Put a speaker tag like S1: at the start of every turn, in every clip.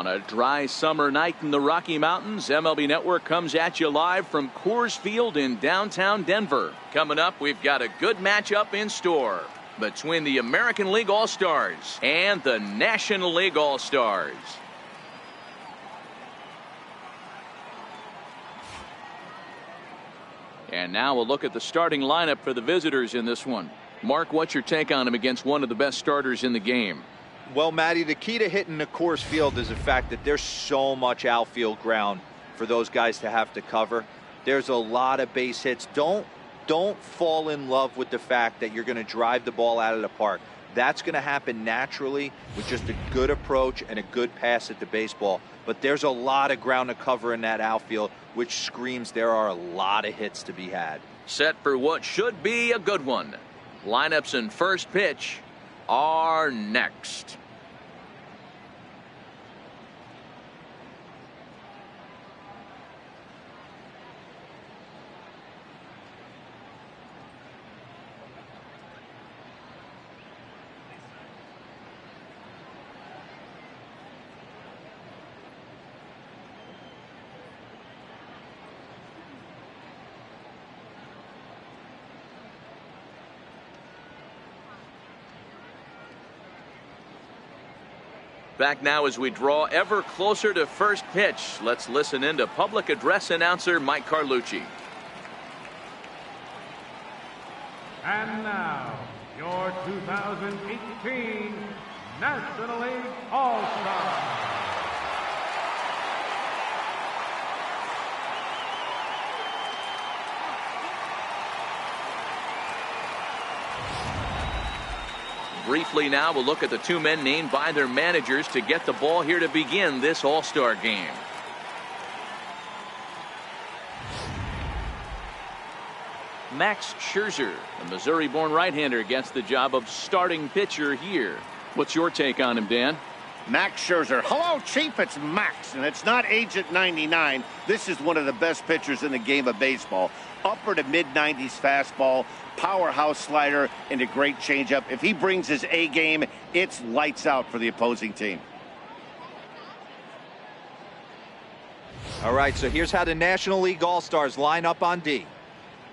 S1: On a dry summer night in the Rocky Mountains, MLB Network comes at you live from Coors Field in downtown Denver. Coming up, we've got a good matchup in store between the American League All-Stars and the National League All-Stars. And now we'll look at the starting lineup for the visitors in this one. Mark, what's your take on him against one of the best starters in the game?
S2: Well, Matty, the key to hitting the Coors Field is the fact that there's so much outfield ground for those guys to have to cover. There's a lot of base hits. Don't fall in love with the fact that you're going to drive the ball out of the park. That's going to happen naturally with just a good approach and a good pass at the baseball. But there's a lot of ground to cover in that outfield, which screams there are a lot of hits to be had.
S1: Set for what should be a good one. Lineups and first pitch are next. Back now as we draw ever closer to first pitch. Let's listen in to public address announcer Mike Carlucci.
S3: And now, your 2018 National League All-Stars.
S1: Briefly now, we'll look at the two men named by their managers to get the ball here to begin this All-Star game. Max Scherzer, a Missouri-born right-hander, gets the job of starting pitcher here. What's your take on him, Dan?
S4: Max Scherzer. Hello, Chief. It's Max, and it's not Agent 99. This is one of the best pitchers in the game of baseball. Upper to mid-90s fastball, powerhouse slider, and a great changeup. If he brings his A game, it's lights out for the opposing team.
S2: All right, so here's how the National League All-Stars line up on D.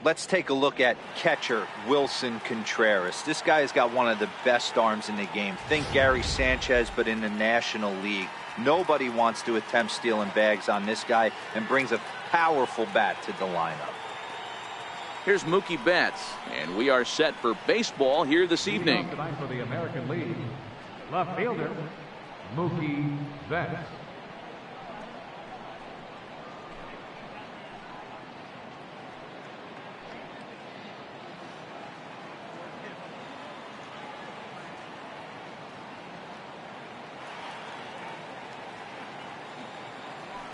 S2: Let's take a look at catcher Wilson Contreras. This guy has got one of the best arms in the game. Think Gary Sanchez, but in the National League. Nobody wants to attempt stealing bags on this guy, and brings a powerful bat to the lineup.
S1: Here's Mookie Betts, and we are set for baseball here this evening.
S3: Tonight for the American League, left fielder Mookie Betts.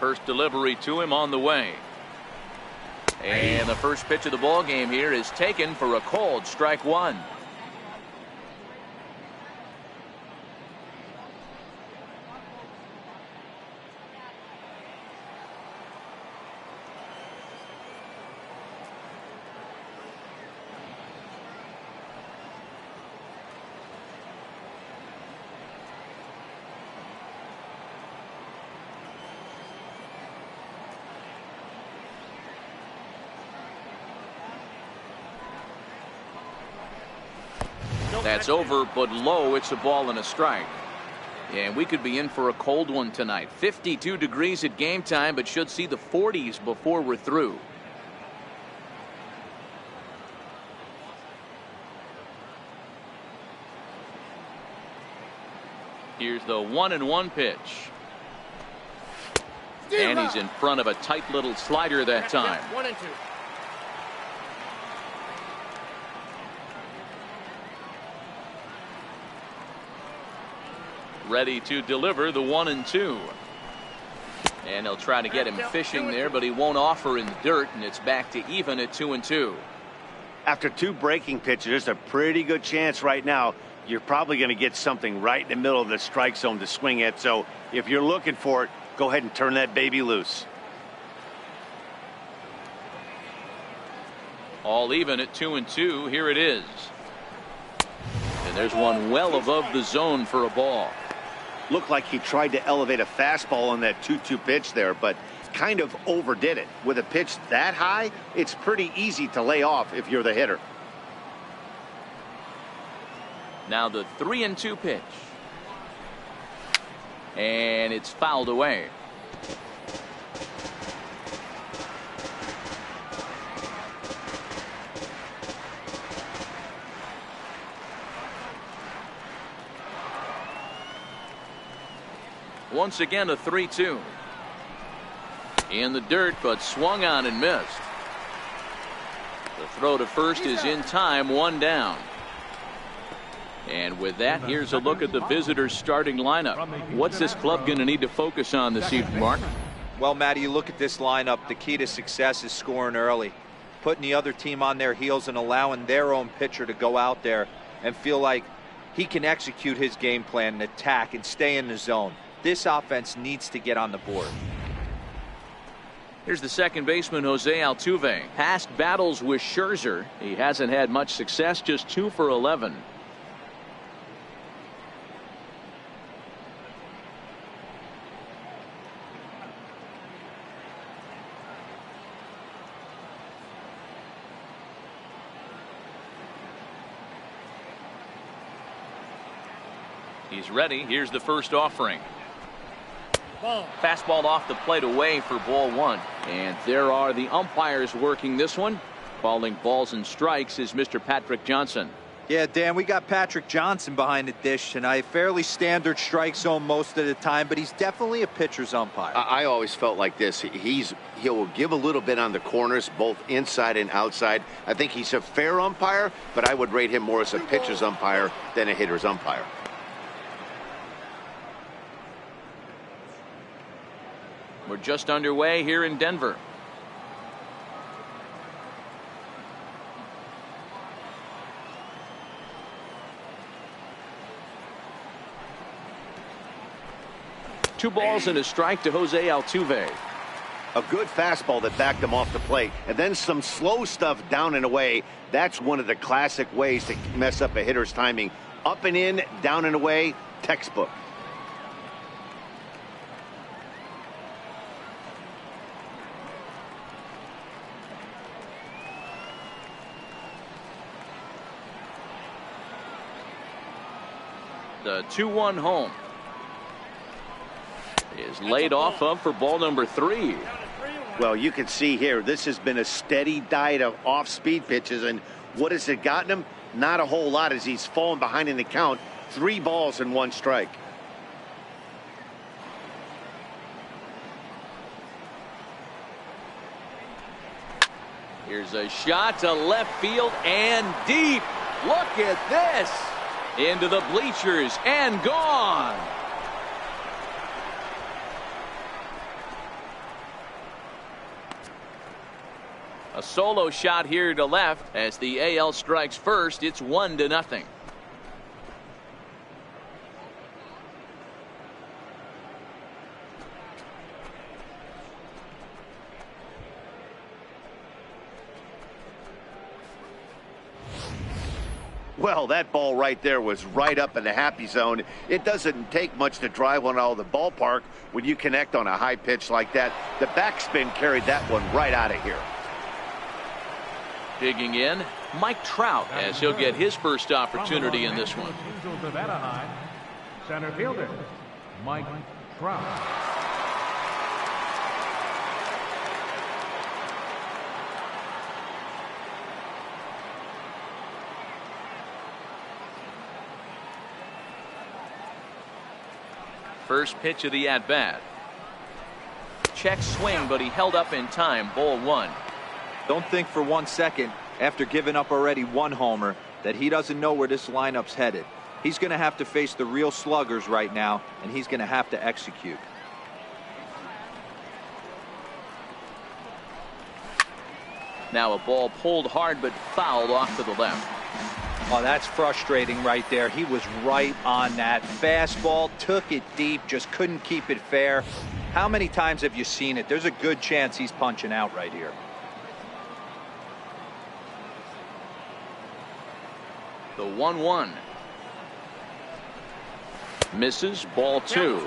S1: First delivery to him on the way. And the first pitch of the ball game here is taken for a called strike one. That's over, but low. It's a ball and a strike. And we could be in for a cold one tonight. 52 degrees at game time, but should see the 40s before we're through. Here's the 1-1 pitch. And he's in front of a tight little slider that time.
S5: 1-2.
S1: Ready to deliver the 1-2. And he'll try to get him fishing there, but he won't offer in the dirt, and it's back to even at 2-2.
S4: After two breaking pitches, there's a pretty good chance right now you're probably going to get something right in the middle of the strike zone to swing at. So if you're looking for it, go ahead and turn that baby loose.
S1: All even at 2-2. Here it is. And there's one well above the zone for a ball.
S4: Looked like he tried to elevate a fastball on that 2-2 pitch there, but kind of overdid it. With a pitch that high, it's pretty easy to lay off if you're the hitter.
S1: Now the 3-2 pitch. And it's fouled away. Once again, a 3-2. In the dirt, but swung on and missed. The throw to first is in time, one down. And with that, here's a look at the visitors' starting lineup. What's this club going to need to focus on this evening, Mark?
S2: Well, Matty, you look at this lineup, the key to success is scoring early. Putting the other team on their heels and allowing their own pitcher to go out there and feel like he can execute his game plan and attack and stay in the zone. This offense needs to get on the board.
S1: Here's the second baseman, Jose Altuve. Past battles with Scherzer, he hasn't had much success, just 2 for 11. He's ready. Here's the first offering. Fastball off the plate away for ball one. And there are the umpires working this one. Calling balls and strikes is Mr. Patrick Johnson.
S2: Yeah, Dan, we got Patrick Johnson behind the dish, and a fairly standard strike zone most of the time, but he's definitely a pitcher's umpire.
S4: I always felt like this. He'll give a little bit on the corners, both inside and outside. I think he's a fair umpire, but I would rate him more as a pitcher's umpire than a hitter's umpire.
S1: We're just underway here in Denver. Two balls and a strike to Jose Altuve.
S4: A good fastball that backed him off the plate, and then some slow stuff down and away. That's one of the classic ways to mess up a hitter's timing. Up and in, down and away, textbook.
S1: The 2-1 home is laid off of for ball number 3.
S4: Well, you can see here, this has been a steady diet of off-speed pitches, and what has it gotten him? Not a whole lot, as he's fallen behind in the count. 3 balls and 1 strike.
S1: Here's a shot to left field and deep. Look at this. Into the bleachers and gone. A solo shot here to left as the AL strikes first. It's 1-0.
S4: Well, that ball right there was right up in the happy zone. It doesn't take much to drive one out of the ballpark when you connect on a high pitch like that. The backspin carried that one right out of here.
S1: Digging in, Mike Trout, as he'll get his first opportunity in this one.
S3: Angels of Anaheim, center fielder, Mike Trout.
S1: First pitch of the at-bat. Check swing, but he held up in time. Ball 1.
S2: Don't think for 1 second, after giving up already 1 homer, that he doesn't know where this lineup's headed. He's going to have to face the real sluggers right now, and he's going to have to execute.
S1: Now a ball pulled hard but fouled off to the left.
S2: Oh, that's frustrating right there. He was right on that. Fastball, took it deep, just couldn't keep it fair. How many times have you seen it? There's a good chance he's punching out right here.
S1: The 1-1. Misses, ball 2.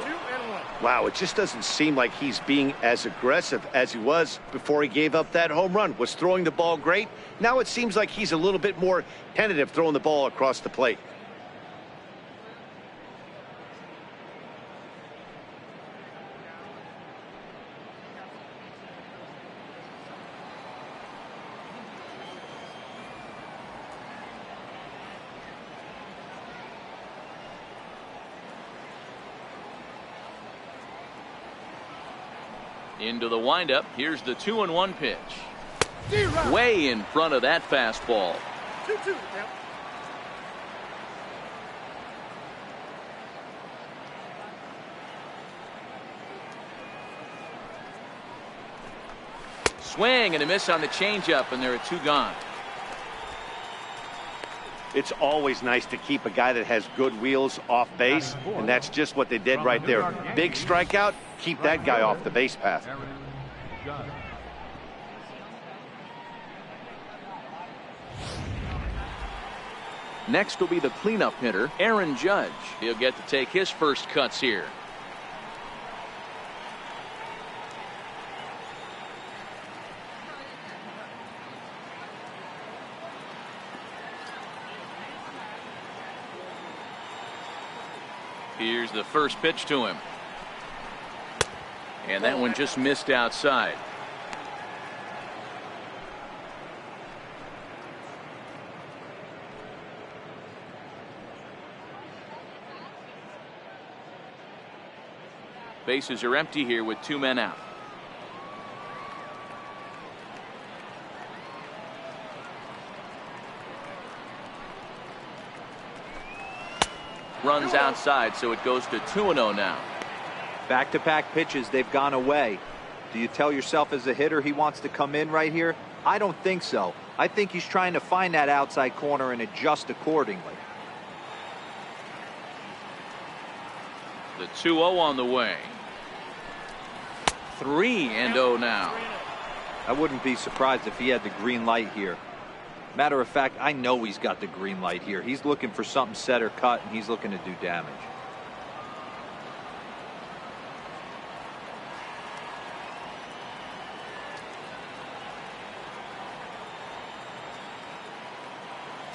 S4: Wow, it just doesn't seem like he's being as aggressive as he was before he gave up that home run. Was throwing the ball great. Now it seems like he's a little bit more tentative throwing the ball across the plate.
S1: Into the windup. Here's the 2-1 pitch. Way in front of that fastball.
S5: 2-2.
S1: Swing and a miss on the changeup, and there are 2 gone.
S4: It's always nice to keep a guy that has good wheels off base, and that's just what they did right there. Big strikeout, keep that guy off the base path.
S1: Next will be the cleanup hitter, Aaron Judge. He'll get to take his first cuts here. Here's the first pitch to him. And that one just missed outside. Bases are empty here with 2 men out. Runs outside, so it goes to 2-0 now.
S2: Back-to-back pitches, they've gone away. Do you tell yourself as a hitter he wants to come in right here? I don't think so. I think he's trying to find that outside corner and adjust accordingly.
S1: The 2-0 on the way. 3-0 now.
S2: I wouldn't be surprised if he had the green light here. Matter of fact, I know he's got the green light here. He's looking for something set or cut, and he's looking to do damage.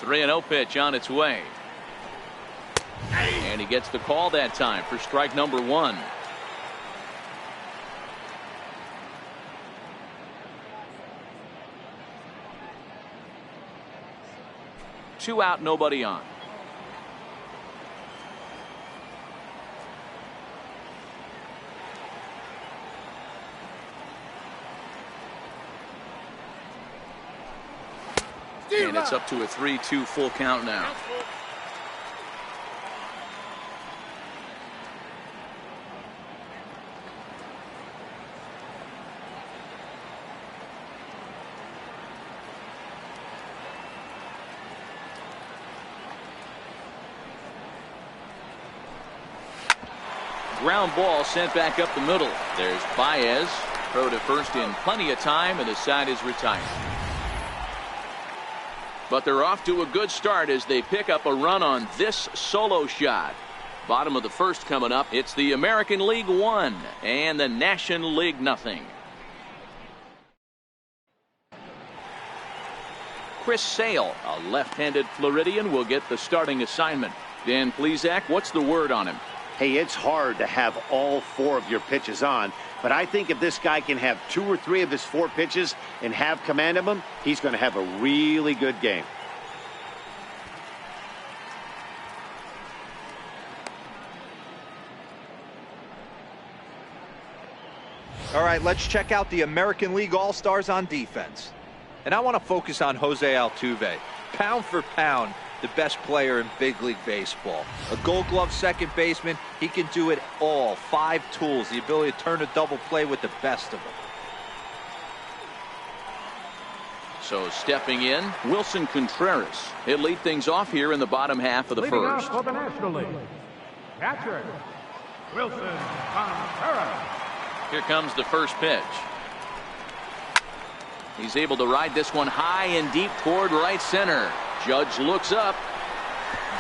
S1: The 3-0 pitch on its way. And he gets the call that time for strike number 1. Two out, nobody on. And it's up to a 3-2 full count now. Ground ball sent back up the middle. There's Baez. Throw to first in plenty of time, and the side is retired. But they're off to a good start as they pick up a run on this solo shot. Bottom of the first coming up. It's the American League 1 and the National League 0. Chris Sale, a left-handed Floridian, will get the starting assignment. Dan Plesac, what's the word on him?
S4: Hey, it's hard to have all 4 of your pitches on, but I think if this guy can have 2 or 3 of his 4 pitches and have command of them, he's going to have a really good game.
S2: All right, let's check out the American League All-Stars on defense. And I want to focus on Jose Altuve. Pound for pound, the best player in big league baseball. A Gold Glove second baseman, he can do it all. 5 tools, the ability to turn a double play with the best of them.
S1: So stepping in, Wilson Contreras. He'll lead things off here in the bottom half of the
S3: Leading
S1: first.
S3: off for the National League, catcher, Wilson Contreras.
S1: Here comes the first pitch. He's able to ride this one high and deep toward right center. Judge looks up.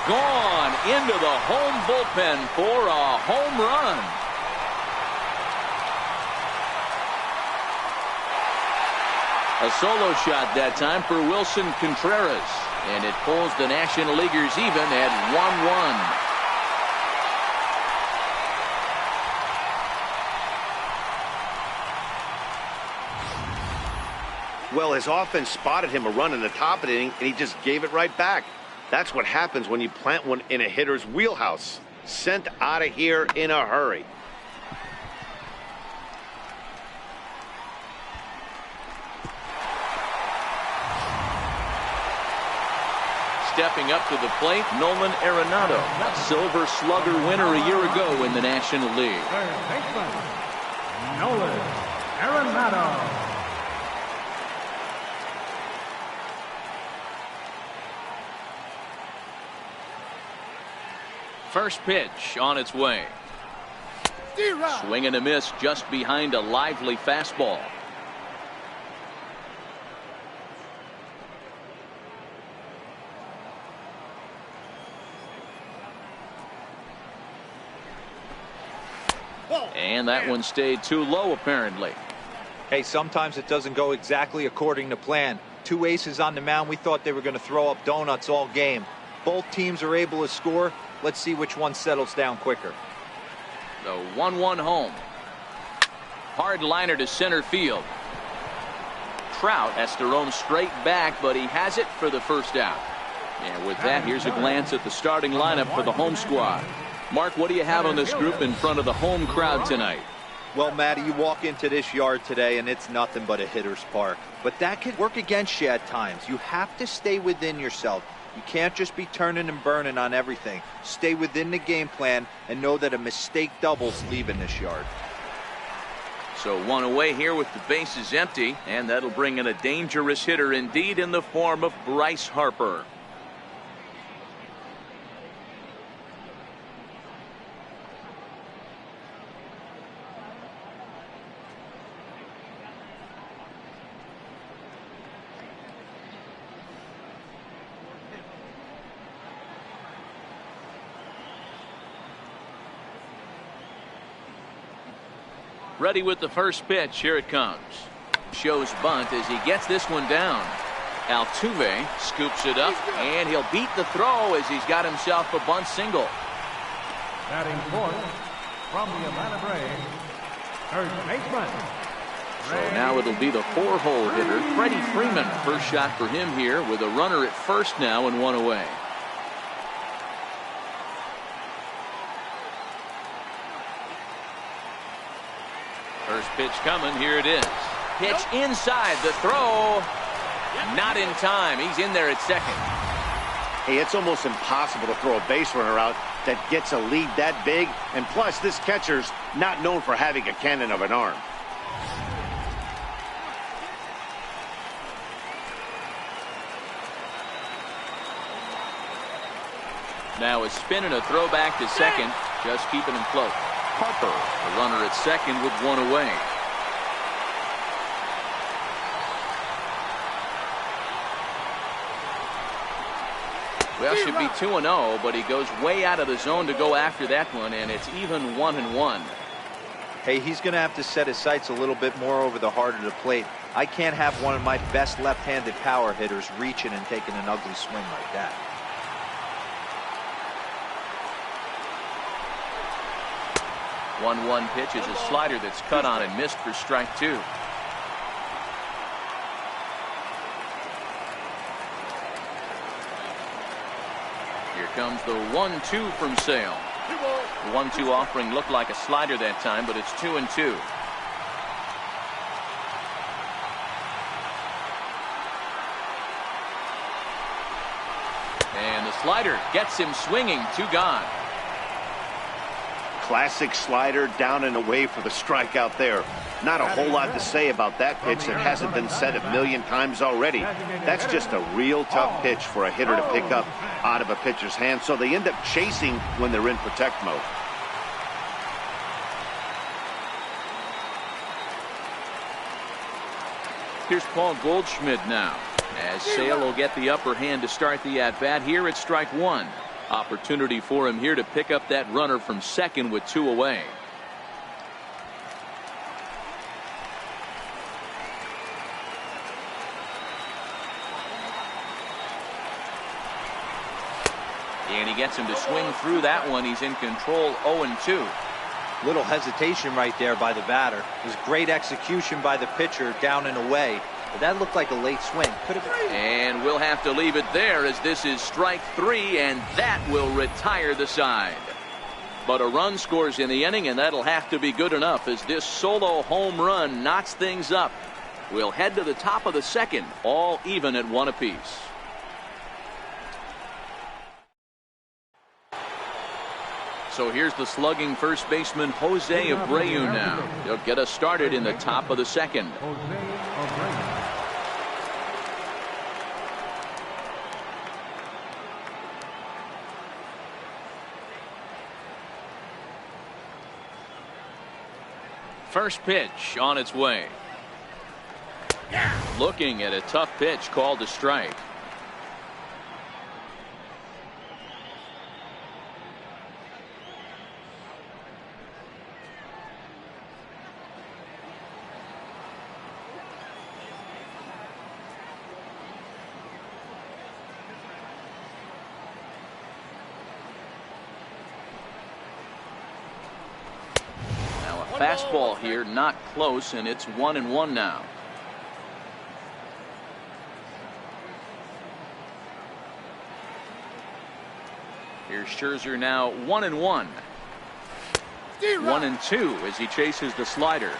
S1: Gone into the home bullpen for a home run. A solo shot that time for Wilson Contreras, and it pulls the National Leaguers even at 1-1.
S4: Well, his offense spotted him a run in the top of the inning, and he just gave it right back. That's what happens when you plant one in a hitter's wheelhouse. Sent out of here in a hurry.
S1: Stepping up to the plate, Nolan Arenado, a Silver Slugger winner a year ago in the National League.
S3: Third baseman, Nolan Arenado.
S1: First pitch on its way. Swing and a miss just behind a lively fastball. And that one stayed too low, apparently.
S2: Hey, sometimes it doesn't go exactly according to plan. Two aces on the mound. We thought they were going to throw up donuts all game. Both teams are able to score. Let's see which one settles down quicker.
S1: The 1-1 home. Hard liner to center field. Trout has to roam straight back, but he has it for the first out. And with that, here's a glance at the starting lineup for the home squad. Mark, what do you have on this group in front of the home crowd tonight?
S2: Well, Matty, you walk into this yard today and it's nothing but a hitter's park. But that can work against you at times. You have to stay within yourself. You can't just be turning and burning on everything. Stay within the game plan and know that a mistake doubles leaving this yard.
S1: So one away here with the bases empty, and that'll bring in a dangerous hitter indeed in the form of Bryce Harper. Ready with the first pitch. Here it comes. Shows bunt as he gets this one down. Altuve scoops it up, and he'll beat the throw as he's got himself a bunt single.
S3: Batting fourth from the Atlanta Braves, third baseman.
S1: So now it'll be the 4-hole hitter, Freddie Freeman. First shot for him here with a runner at first now and one away. First pitch coming. Here it is. Pitch inside. The throw. Not in time. He's in there at second.
S4: Hey, it's almost impossible to throw a base runner out that gets a lead that big. And plus, this catcher's not known for having a cannon of an arm.
S1: Now a spin and a throw back to second. Just keeping him close. Harper, the runner at second with one away. Well, should be 2-0, but he goes way out of the zone to go after that one, and it's even 1-1.
S2: Hey, he's going to have to set his sights a little bit more over the heart of the plate. I can't have one of my best left-handed power hitters reaching and taking an ugly swing like that.
S1: One pitch is a slider that's cut on and missed for strike two. Here comes the 1-2 from Sale. The 1-2 offering looked like a slider that time, but it's 2-2. And the slider gets him swinging. Two gone.
S4: Classic slider down and away for the strikeout there. Not a whole lot to say about that pitch that hasn't been said a million times already. That's just a real tough pitch for a hitter to pick up out of a pitcher's hand, so they end up chasing when they're in protect mode.
S1: Here's Paul Goldschmidt now, as Sale will get the upper hand to start the at-bat here at strike one. Opportunity for him here to pick up that runner from second with 2 away. And he gets him to swing through that one. He's in control, 0-2.
S2: Little hesitation right there by the batter. It was great execution by the pitcher down and away. But that looked like a late swing. Could have been.
S1: And we'll have to leave it there as this is strike 3, and that will retire the side. But a run scores in the inning, and that'll have to be good enough as this solo home run knots things up. We'll head to the top of the second, all even at 1 apiece. So here's the slugging first baseman Jose Abreu now. He'll get us started in the top of the second. First pitch on its way. Looking at a tough pitch called a strike. Fastball here, not close, and it's 1-1 now. Here's Scherzer now 1-1. 1-2 as he chases the slider.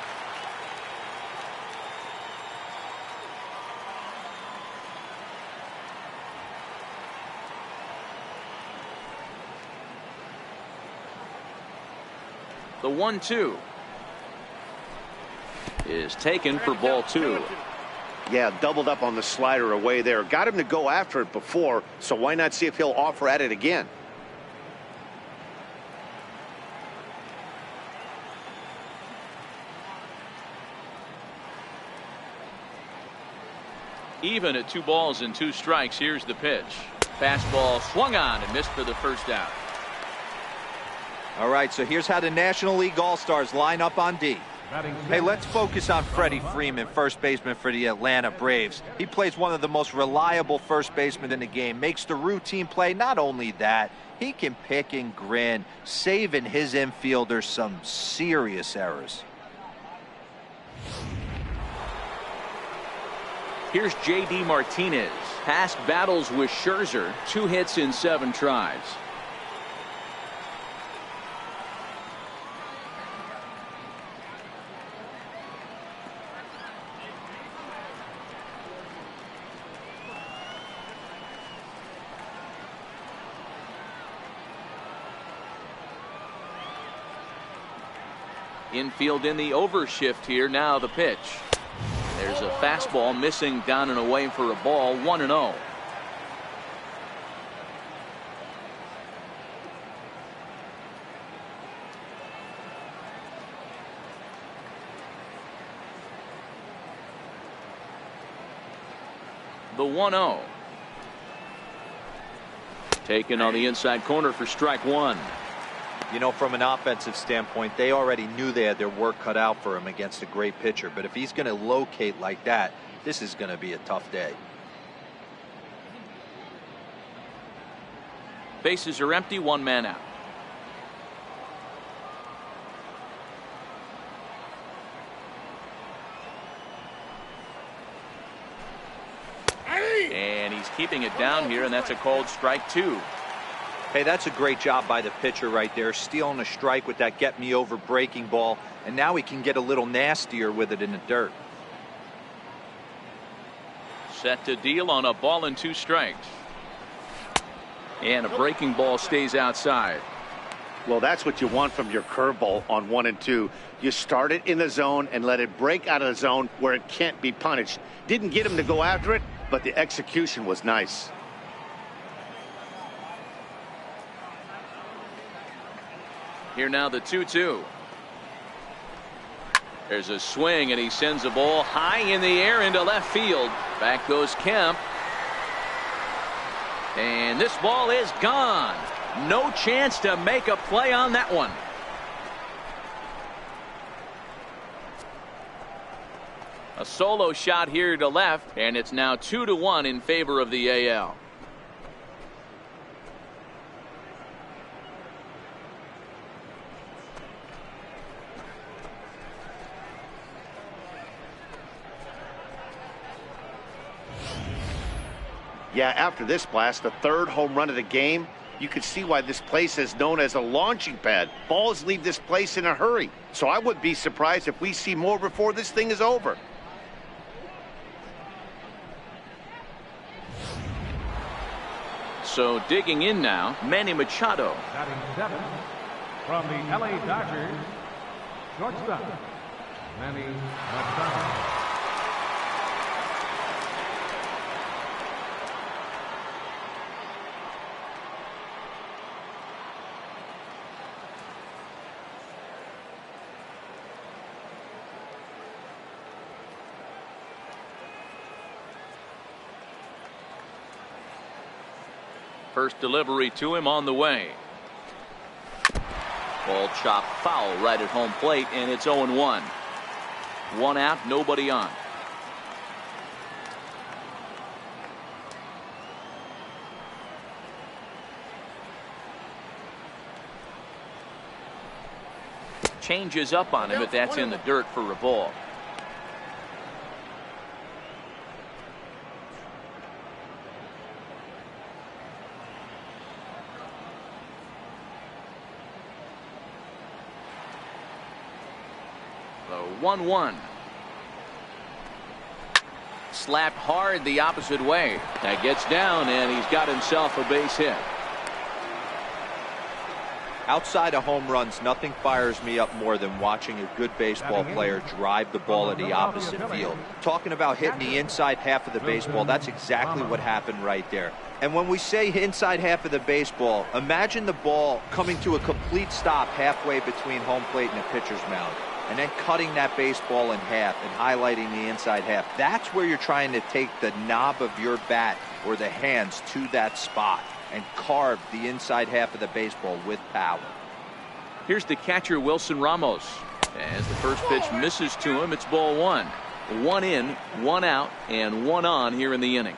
S1: The 1-2 is taken for ball 2.
S4: Yeah, doubled up on the slider away there. Got him to go after it before, so why not see if he'll offer at it again?
S1: Even at 2 balls and 2 strikes. Here's the pitch. Fastball swung on and missed for the first out.
S2: All right, so here's how the National League All-Stars line up on D. Hey, let's focus on Freddie Freeman, first baseman for the Atlanta Braves. He plays one of the most reliable first basemen in the game, makes the routine play. Not only that, he can pick and grin, saving his infielders some serious errors.
S1: Here's J.D. Martinez. Past battles with Scherzer, 2 hits in 7 tries. Infield in the overshift here. Now the pitch. There's a fastball missing down and away for a ball. 1-0. The 1-0. Taken on the inside corner for strike 1.
S2: You know, from an offensive standpoint, they already knew they had their work cut out for him against a great pitcher. But if he's going to locate like that, this is going to be a tough day.
S1: Bases are empty, 1 man out. And he's keeping it down here, and that's a called strike 2.
S2: Hey, that's a great job by the pitcher right there, stealing a strike with that get me over breaking ball, and now he can get a little nastier with it in the dirt.
S1: Set to deal on a ball and 2 strikes. And a breaking ball stays outside.
S4: Well, that's what you want from your curveball on 1 and 2. You start it in the zone and let it break out of the zone where it can't be punished. Didn't get him to go after it, but the execution was nice.
S1: Here now the 2-2. There's a swing, and he sends a ball high in the air into left field. Back goes Kemp. And this ball is gone. No chance to make a play on that one. A solo shot here to left, and it's now 2-1 in favor of the AL.
S4: Yeah, after this blast, the third home run of the game, you could see why this place is known as a launching pad. Balls leave this place in a hurry. So I wouldn't be surprised if we see more before this thing is over.
S1: So digging in now, Manny Machado.
S3: Batting 7 from the LA Dodgers, shortstop, Manny Machado.
S1: First delivery to him on the way. Ball chopped foul right at home plate, and it's 0-1. One out, nobody on. Changes up on him, but that's in the dirt for a ball. The 1-1. Slapped hard the opposite way. That gets down, and he's got himself a base hit.
S2: Outside of home runs, nothing fires me up more than watching a good baseball player drive the ball at the opposite field. Talking about hitting the inside half of the baseball, that's exactly what happened right there. And when we say inside half of the baseball, imagine the ball coming to a complete stop halfway between home plate and the pitcher's mound, and then cutting that baseball in half and highlighting the inside half. That's where you're trying to take the knob of your bat or the hands to that spot and carve the inside half of the baseball with power.
S1: Here's the catcher, Wilson Ramos. As the first pitch misses to him, it's ball one. One in, one out, and one on here in the inning.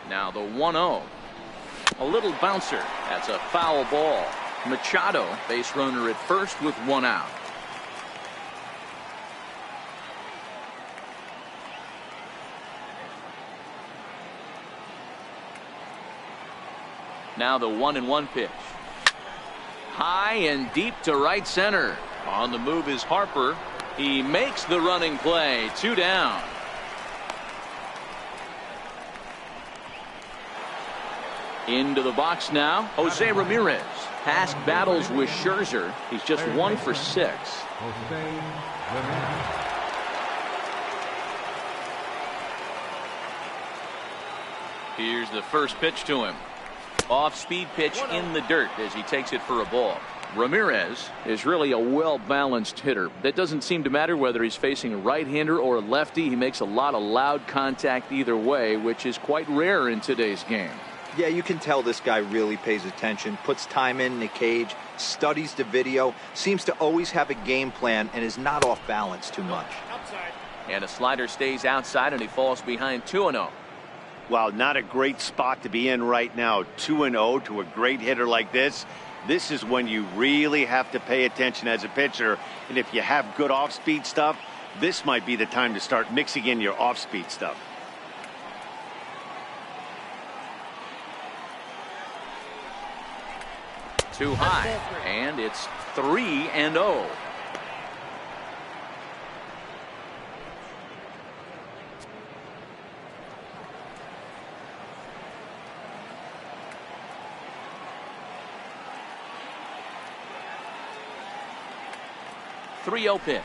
S1: Now the 1-0. A little bouncer. That's a foul ball. Machado, base runner at first with one out. Now the 1-1 pitch. High and deep to right center. On the move is Harper. He makes the running play. 2 down. Into the box now, Jose Ramirez. Past battles with Scherzer. He's just 1 for 6.
S3: Jose Ramirez.
S1: Here's the first pitch to him. Off-speed pitch in the dirt as he takes it for a ball. Ramirez is really a well-balanced hitter. That doesn't seem to matter whether he's facing a right-hander or a lefty. He makes a lot of loud contact either way, which is quite rare in today's game.
S2: Yeah, you can tell this guy really pays attention, puts time in the cage, studies the video, seems to always have a game plan, and is not off balance too much.
S4: Outside.
S1: And a slider stays outside, and he falls behind 2-0.
S4: Wow, not a great spot to be in right now. 2-0 to a great hitter like this. This is when you really have to pay attention as a pitcher. And if you have good off-speed stuff, this might be the time to start mixing in your off-speed stuff.
S1: Too high, and it's 3-0. Pitch.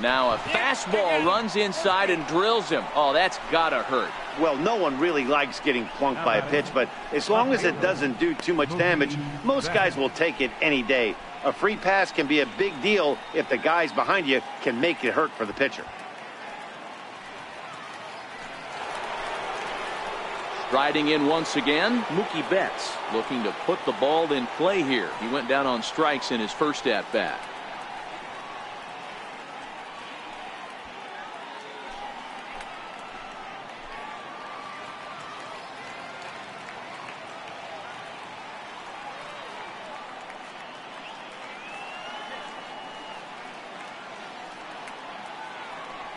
S1: Now a fastball runs inside and drills him. Oh, that's gotta hurt.
S4: Well, no one really likes getting plunked by a pitch, but as long as it doesn't do too much damage, most guys will take it any day. A free pass can be a big deal if the guys behind you can make it hurt for the pitcher.
S1: Striding in once again, Mookie Betts looking to put the ball in play here. He went down on strikes in his first at-bat.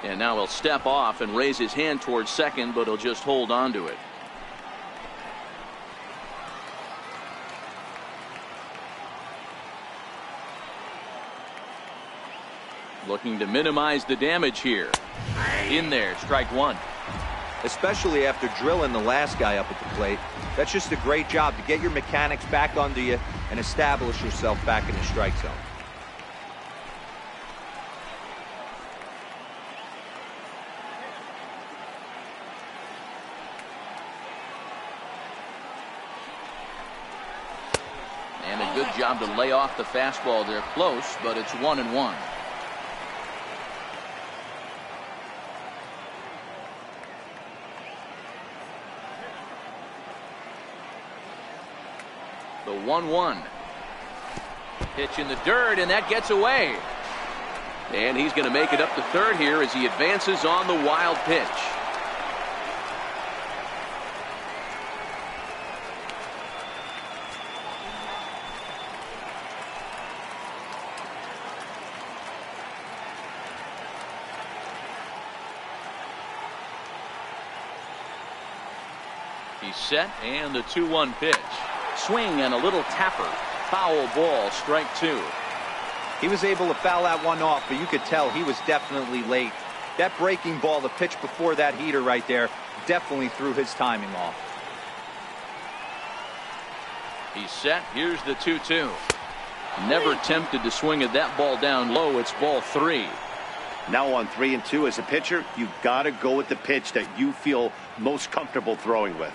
S1: And now he'll step off and raise his hand towards second, but he'll just hold on to it. Looking to minimize the damage here. In there, strike one.
S2: Especially after drilling the last guy up at the plate. That's just a great job to get your mechanics back under you and establish yourself back in the strike zone.
S1: And a good job to lay off the fastball there close, but it's 1-1. The 1-1. Pitch in the dirt, and that gets away. And he's going to make it up to third here as he advances on the wild pitch. He's set, and the 2-1 pitch. Swing and a little tapper. Foul ball, strike two.
S2: He was able to foul that one off, but you could tell he was definitely late. That breaking ball, the pitch before that heater right there, definitely threw his timing off.
S1: He's set. Here's the 2-2. Never tempted to swing at that ball down low. It's ball three.
S4: Now on 3-2 as a pitcher, you've got to go with the pitch that you feel most comfortable throwing with.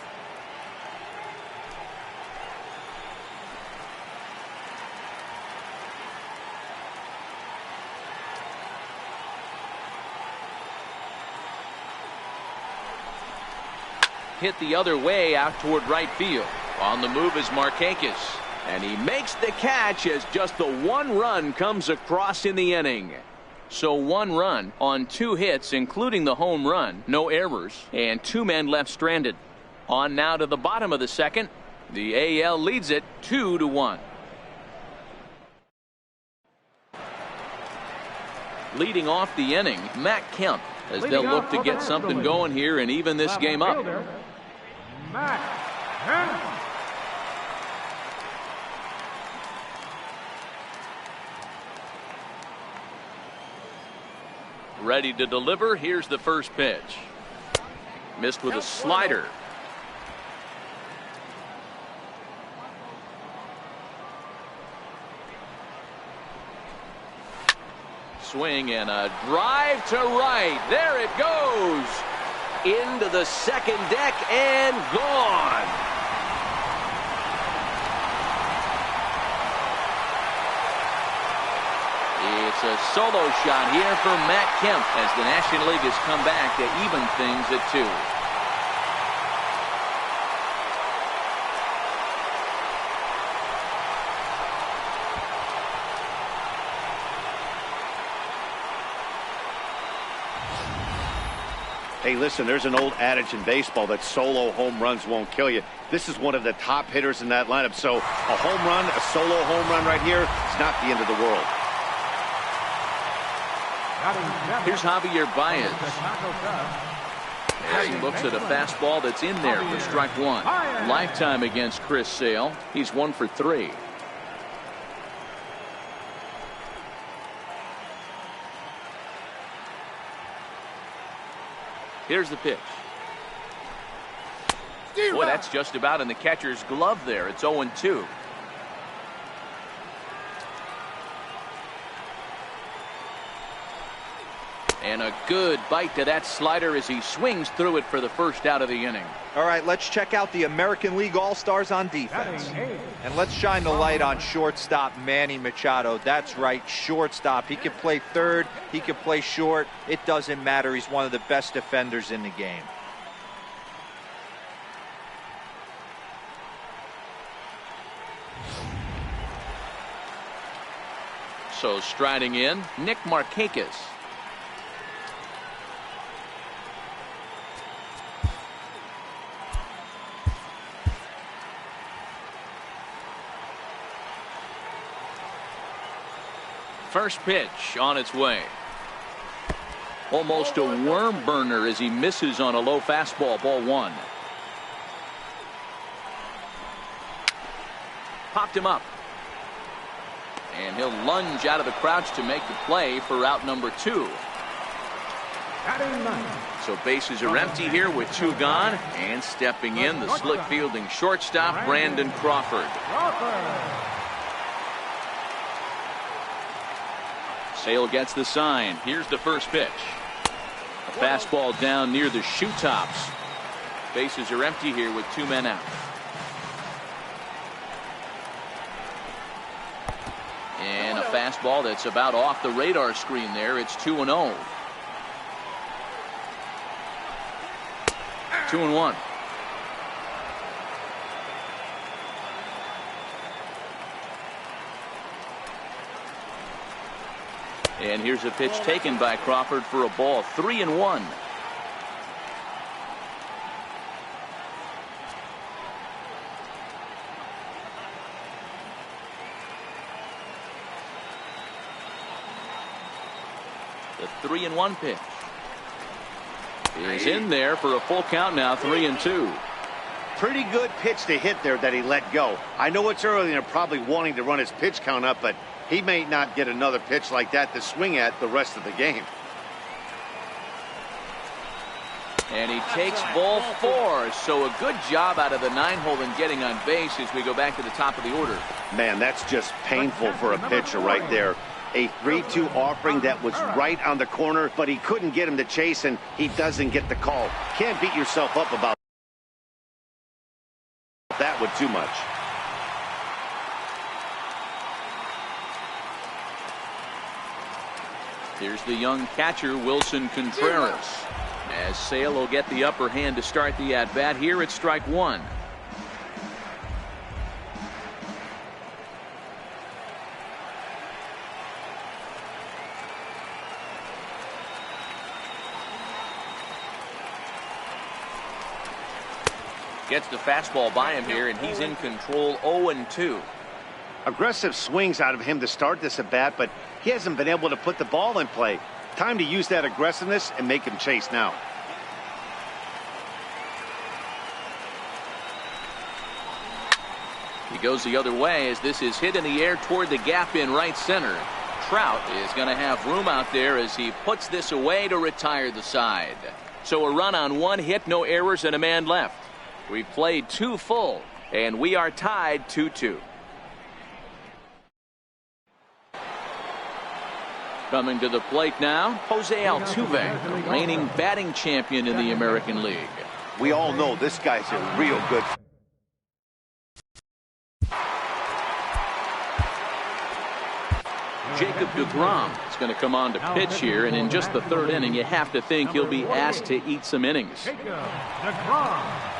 S1: Hit the other way out toward right field. On the move is Markakis. And he makes the catch as just the one run comes across in the inning. So one run on two hits, including the home run, no errors, and two men left stranded. On now to the bottom of the second. The AL leads it 2-1. Leading off the inning, Matt Kemp, as they'll look to get something going here and even this game up.
S3: Matt Kemp.
S1: Ready to deliver. Here's the first pitch. Missed with a slider. Swing and a drive to right. There it goes. Into the second deck and gone. It's a solo shot here for Matt Kemp as the National League has come back to even things at 2.
S4: Hey, listen, there's an old adage in baseball that solo home runs won't kill you. This is one of the top hitters in that lineup. So a home run, a solo home run right here is not the end of the world.
S1: Here's Javier Baez. As he looks at a fastball that's in there for strike one. Lifetime against Chris Sale. He's 1 for 3. Here's the pitch. Boy, that's just about in the catcher's glove there. It's 0-2. And a good bite to that slider as he swings through it for the first out of the inning.
S2: All right, let's check out the American League All-Stars on defense. And let's shine the light on shortstop Manny Machado. That's right, shortstop. He can play third, he can play short. It doesn't matter. He's one of the best defenders in the game.
S1: So striding in, Nick Markakis. First pitch on its way. Almost a worm burner as he misses on a low fastball. Ball one. Popped him up. And he'll lunge out of the crouch to make the play for out number 2. So bases are empty here with 2 gone. And stepping in, the slick fielding shortstop, Brandon Crawford. Sale gets the sign. Here's the first pitch. A fastball down near the shoe tops. Bases are empty here with 2 men out. And a fastball that's about off the radar screen there. It's 2-0. 2-1. And here's a pitch taken by Crawford for a ball. 3-1. The 3-1 pitch is in there for a full count now. 3-2.
S4: Pretty good pitch to hit there that he let go. I know it's early and they're probably wanting to run his pitch count up, but he may not get another pitch like that to swing at the rest of the game.
S1: And he takes ball 4. So a good job out of the 9-hole in getting on base as we go back to the top of the order.
S4: Man, that's just painful for a pitcher right there. A 3-2 offering that was right on the corner, but he couldn't get him to chase, and he doesn't get the call. Can't beat yourself up about that one too much.
S1: Here's the young catcher, Wilson Contreras. As Sale will get the upper hand to start the at-bat here at strike 1. Gets the fastball by him here, and he's in control. 0-2.
S4: Aggressive swings out of him to start this at bat, but he hasn't been able to put the ball in play. Time to use that aggressiveness and make him chase now.
S1: He goes the other way as this is hit in the air toward the gap in right center. Trout is going to have room out there as he puts this away to retire the side. So a run on 1 hit, no errors, and a man left. We've played 2 full, and we are tied 2-2. Coming to the plate now, Jose Altuve, the reigning batting champion in the American League.
S4: We all know this guy's a real good.
S1: Jacob deGrom is going to come on to pitch here, and in just the 3rd inning, you have to think he'll be asked to eat some innings.
S3: Jacob deGrom.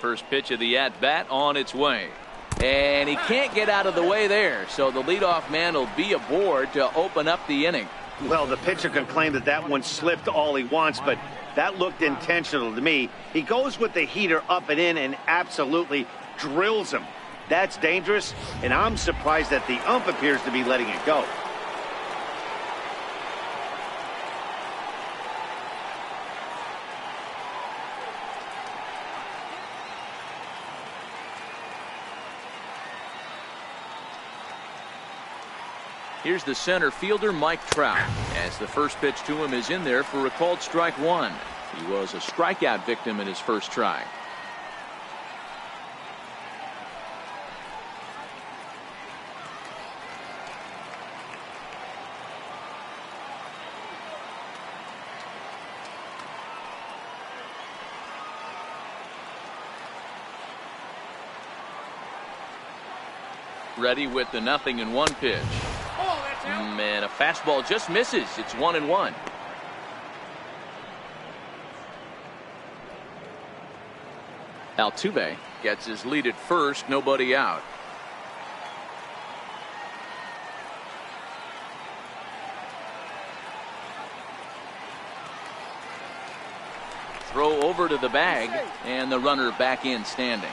S1: First pitch of the at-bat on its way. And he can't get out of the way there, so the leadoff man will be aboard to open up the inning.
S4: Well, the pitcher can claim that that one slipped all he wants, but that looked intentional to me. He goes with the heater up and in and absolutely drills him. That's dangerous, and I'm surprised that the ump appears to be letting it go.
S1: Here's the center fielder, Mike Trout, as the first pitch to him is in there for a called strike one. He was a strikeout victim in his first try. Ready with the 0-1 pitch. Man, a fastball just misses. It's 1-1. Altuve gets his lead at first, nobody out. Throw over to the bag, and the runner back in standing.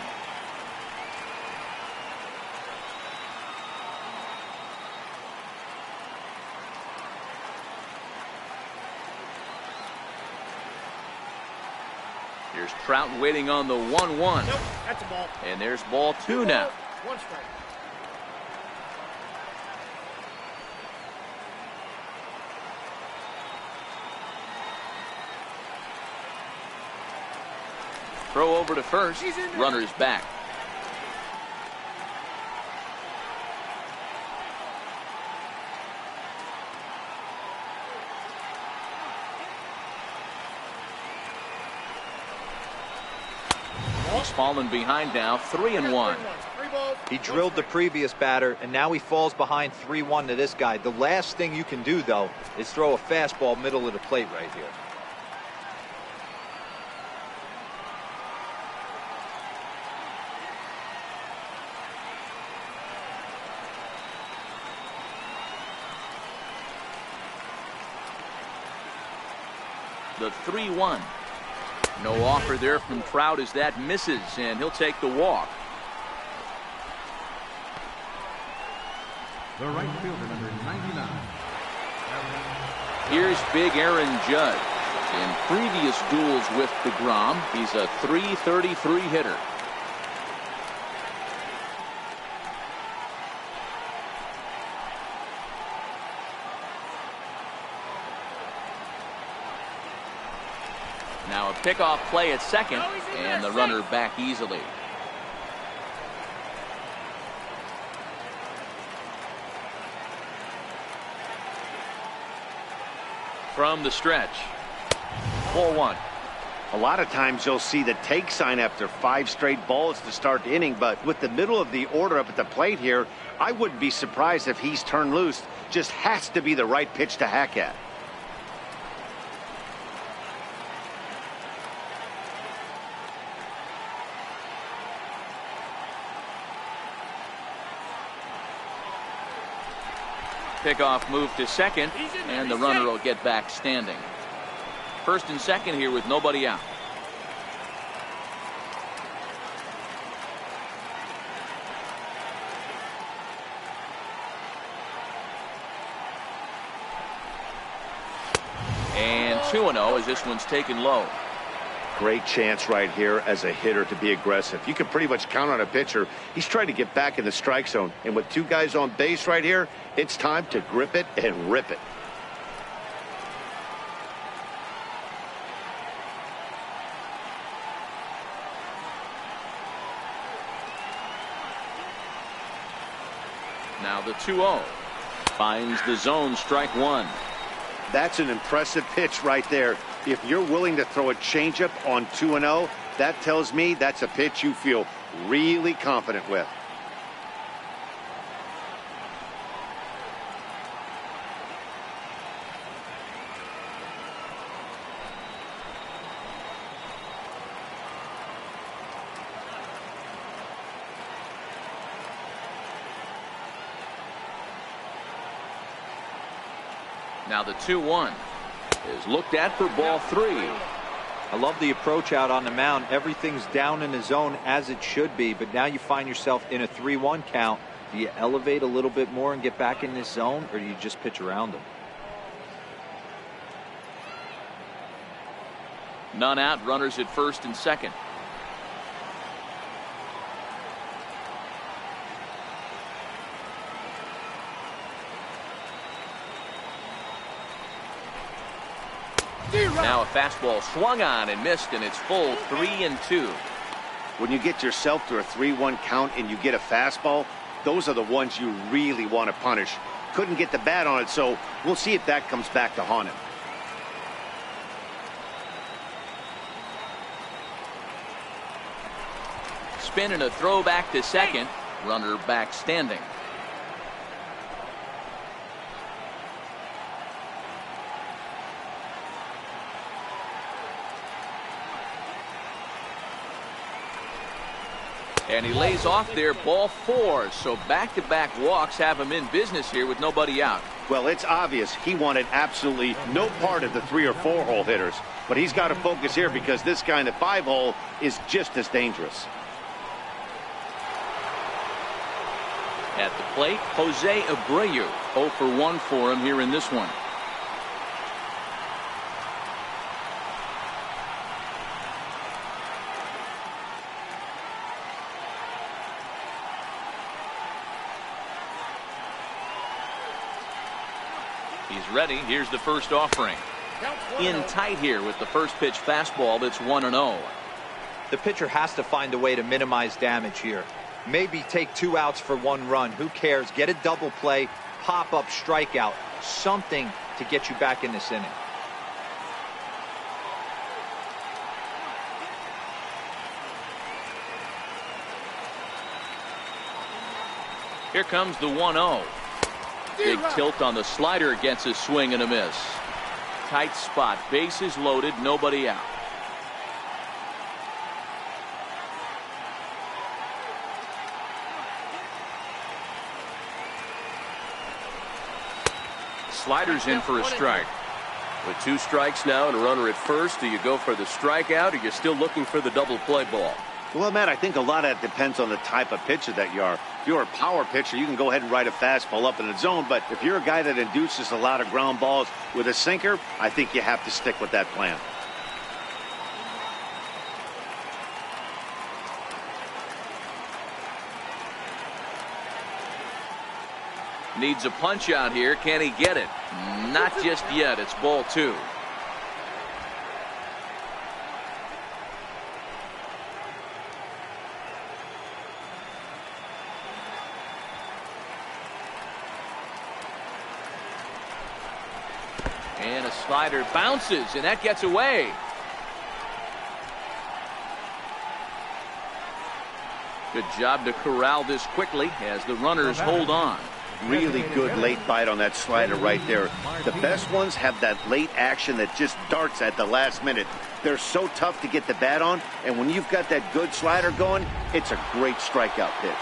S1: Here's Trout waiting on the 1-1.
S5: Nope, that's a ball.
S1: And there's ball 2 now.
S5: One strike.
S1: Throw over to first. Runner's back. He's fallen behind now, 3-1.
S2: He drilled the previous batter, and now he falls behind 3-1 to this guy. The last thing you can do, though, is throw a fastball middle of the plate right here.
S1: The 3-1. No offer there from Trout as that misses, and he'll take the walk.
S3: The right fielder, number 99.
S1: Here's big Aaron Judge. In previous duels with DeGrom, he's a .333 hitter. Now a pickoff play at second, and the runner back easily. From the stretch, 4-1.
S4: A lot of times you'll see the take sign after 5 straight balls to start the inning, but with the middle of the order up at the plate here, I wouldn't be surprised if he's turned loose. Just has to be the right pitch to hack at.
S1: Pickoff move to second, and the runner will get back standing. First and second here with nobody out. And 2-0 as this one's taken low.
S4: Great chance right here as a hitter to be aggressive. You can pretty much count on a pitcher. He's trying to get back in the strike zone. And with 2 guys on base right here, it's time to grip it and rip it.
S1: Now the 2-0. Finds the zone, strike one.
S4: That's an impressive pitch right there. If you're willing to throw a changeup on 2-0, that tells me that's a pitch you feel really confident with.
S1: Now the 2-1 is looked at for ball 3.
S2: I love the approach out on the mound. Everything's down in the zone as it should be, but now you find yourself in a 3-1 count. Do you elevate a little bit more and get back in this zone, or do you just pitch around them?
S1: None out, runners at first and second. Now a fastball swung on and missed, and it's full 3-2.
S4: When you get yourself to a 3-1 count and you get a fastball, those are the ones you really want to punish. Couldn't get the bat on it, so we'll see if that comes back to haunt him.
S1: Spin and a throw back to second. Runner back standing. And he lays off there, ball 4. So back-to-back walks have him in business here with nobody out.
S4: Well, it's obvious he wanted absolutely no part of the 3 or 4 hole hitters. But he's got to focus here because this guy in the 5 hole is just as dangerous.
S1: At the plate, Jose Abreu. 0 for 1 for him here in this one. He's ready. Here's the first offering. In tight here with the first pitch fastball that's 1-0.
S2: The pitcher has to find a way to minimize damage here. Maybe take 2 outs for 1 run. Who cares? Get a double play, pop up, strikeout, something to get you back in this inning.
S1: Here comes the 1-0. Big tilt on the slider, gets a swing and a miss. Tight spot, bases loaded, nobody out. Slider's in for a strike.
S5: With 2 strikes now and a runner at first, do you go for the strikeout, or you're still looking for the double play ball?
S4: Well, Matt, I think a lot of that depends on the type of pitcher that you are. If you're a power pitcher, you can go ahead and ride a fastball up in the zone. But if you're a guy that induces a lot of ground balls with a sinker, I think you have to stick with that plan.
S1: Needs a punch out here. Can he get it? Not just yet. It's ball 2. And a slider bounces, and that gets away. Good job to corral this quickly as the runners hold on.
S4: Really good late bite on that slider right there. The best ones have that late action that just darts at the last minute. They're so tough to get the bat on, and when you've got that good slider going, it's a great strikeout pitch.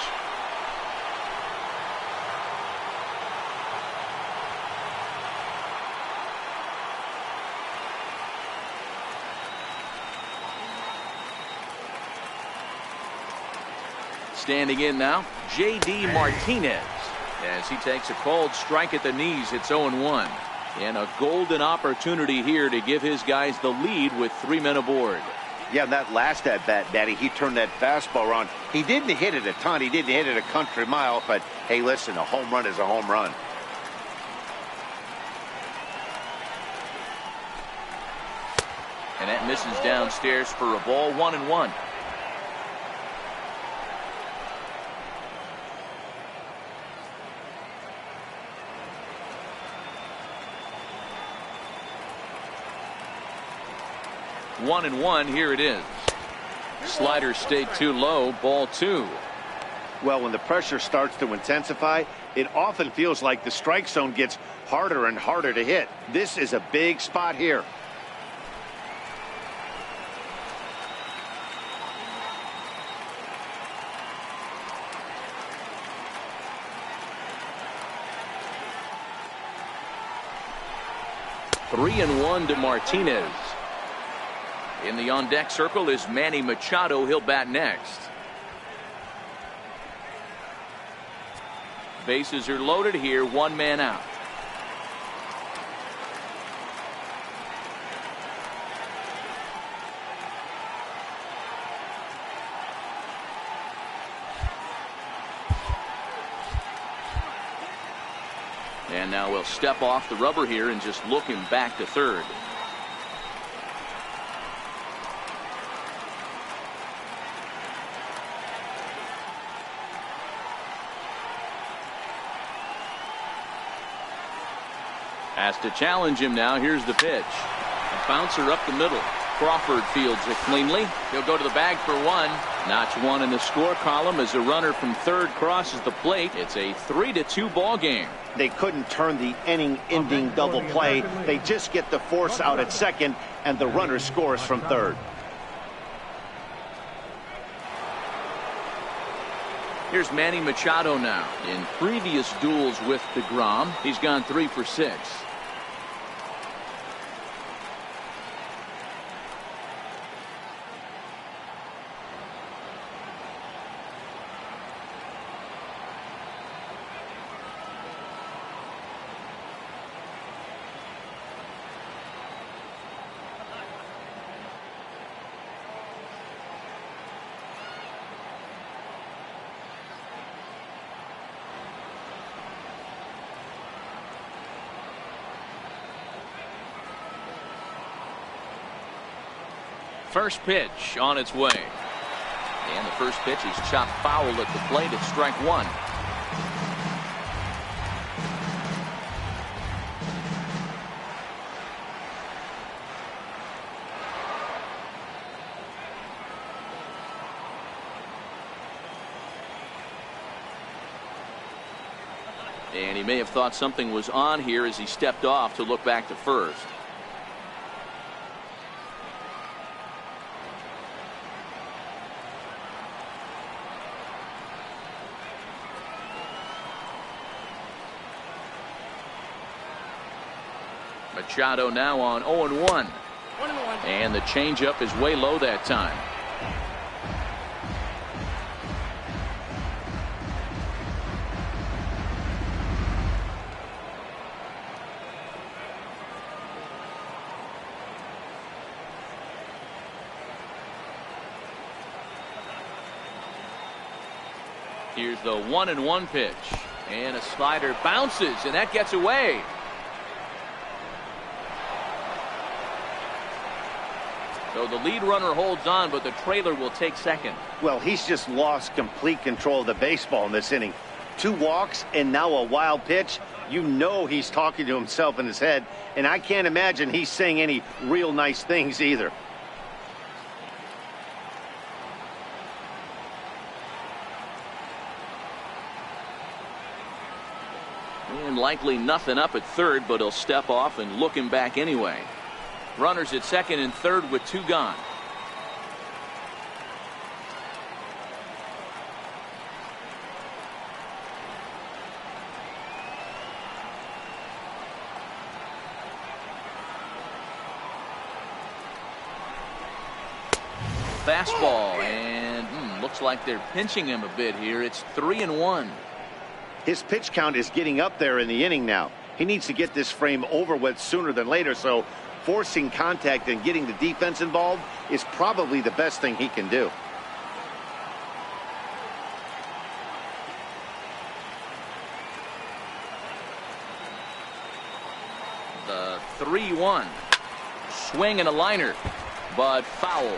S1: Standing in now, J.D. Martinez. As he takes a called strike at the knees, it's 0-1. And a golden opportunity here to give his guys the lead with 3 men aboard.
S4: Yeah, that last at bat, Daddy, he turned that fastball around. He didn't hit it a ton. He didn't hit it a country mile. But, hey, listen, a home run is a home run.
S1: And that misses downstairs for a ball, 1-1. One and one, here it is. Slider stayed too low, ball 2.
S4: Well, when the pressure starts to intensify, it often feels like the strike zone gets harder and harder to hit. This is a big spot here.
S1: 3-1 to Martinez. In the on-deck circle is Manny Machado. He'll bat next. Bases are loaded here. One man out. And now we'll step off the rubber here and just look him back to third. Has to challenge him now. Here's the pitch. A bouncer up the middle. Crawford fields it cleanly. He'll go to the bag for one. Notch one in the score column as a runner from third crosses the plate. It's a 3-2 ball game.
S4: They couldn't turn the inning-ending double play. They just get the force out at second, and the runner scores from third.
S1: Here's Manny Machado now. In previous duels with DeGrom, he's gone 3 for 6. First pitch on its way. And the first pitch is chopped foul at the plate at strike one. And he may have thought something was on here as he stepped off to look back to first. Machado now on 0-1. And the changeup is way low that time. Here's the 1-1 pitch. And a slider bounces, and that gets away. So the lead runner holds on, but the trailer will take second.
S4: Well, he's just lost complete control of the baseball in this inning. 2 walks and now a wild pitch. You know he's talking to himself in his head, and I can't imagine he's saying any real nice things either.
S1: And likely nothing up at third, but he'll step off and look him back anyway. Runners at second and third with 2 gone. Fastball, and looks like they're pinching him a bit here. It's 3-1.
S4: His pitch count is getting up there in the inning now. He needs to get this frame over with sooner than later, so forcing contact and getting the defense involved is probably the best thing he can do.
S1: The 3-1. Swing and a liner, but foul.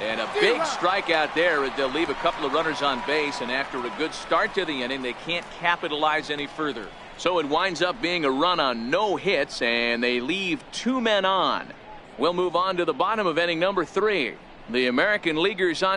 S1: And a big strikeout there. They'll leave a couple of runners on base, and after a good start to the inning, they can't capitalize any further. So it winds up being a run on no hits, and they leave 2 men on. We'll move on to the bottom of inning number 3. The American Leaguers on